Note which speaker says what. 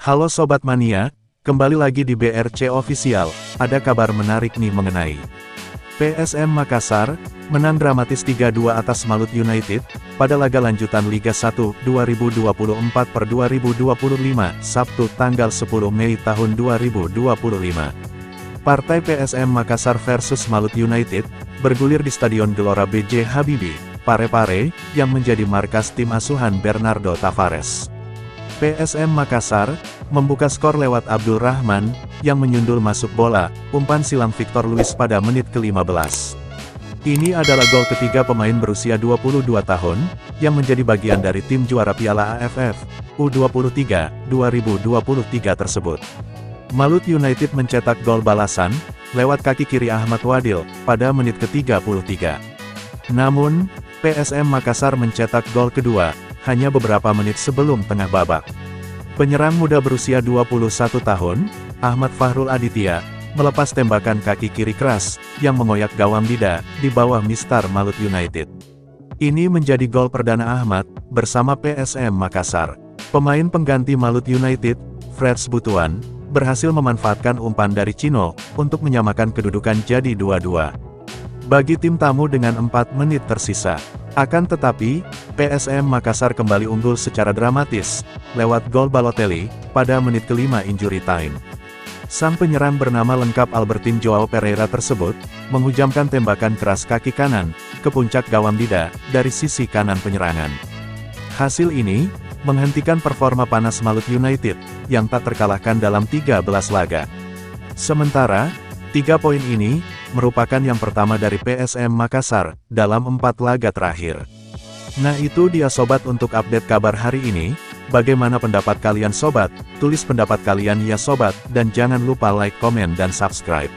Speaker 1: Halo Sobat Mania, kembali lagi di BRC Official. Ada kabar menarik nih mengenai PSM Makassar, menang dramatis 3-2 atas Malut United, pada laga lanjutan Liga 1, 2024/2025, Sabtu tanggal 10 Mei tahun 2025. Partai PSM Makassar versus Malut United, bergulir di Stadion Gelora B.J. Habibie, Parepare, yang menjadi markas tim asuhan Bernardo Tavares. PSM Makassar membuka skor lewat Abdul Rahman, yang menyundul masuk bola, umpan silang Victor Luis pada menit ke-15. Ini adalah gol ketiga pemain berusia 22 tahun, yang menjadi bagian dari tim juara Piala AFF, U23, 2023 tersebut. Malut United mencetak gol balasan, lewat kaki kiri Ahmad Wadil, pada menit ke-33. Namun, PSM Makassar mencetak gol kedua, hanya beberapa menit sebelum tengah babak. Penyerang muda berusia 21 tahun, Ahmad Fahrul Aditya, melepas tembakan kaki kiri keras, yang mengoyak gawang Dida, di bawah mistar Malut United. Ini menjadi gol perdana Ahmad, bersama PSM Makassar. Pemain pengganti Malut United, Freds Butuan, berhasil memanfaatkan umpan dari Cino, untuk menyamakan kedudukan jadi 2-2. Bagi tim tamu dengan 4 menit tersisa. Akan tetapi, PSM Makassar kembali unggul secara dramatis, lewat gol Balotelli, pada menit ke-5 injury time. Sang penyerang bernama lengkap Albertin Joao Pereira tersebut, menghujamkan tembakan keras kaki kanan, ke puncak gawang Dida, dari sisi kanan penyerangan. Hasil ini, menghentikan performa panas Malut United, yang tak terkalahkan dalam 13 laga. Sementara, 3 poin ini, merupakan yang pertama dari PSM Makassar, dalam 4 laga terakhir. Nah itu dia sobat untuk update kabar hari ini. Bagaimana pendapat kalian sobat? Tulis pendapat kalian ya sobat, dan jangan lupa like, komen dan subscribe.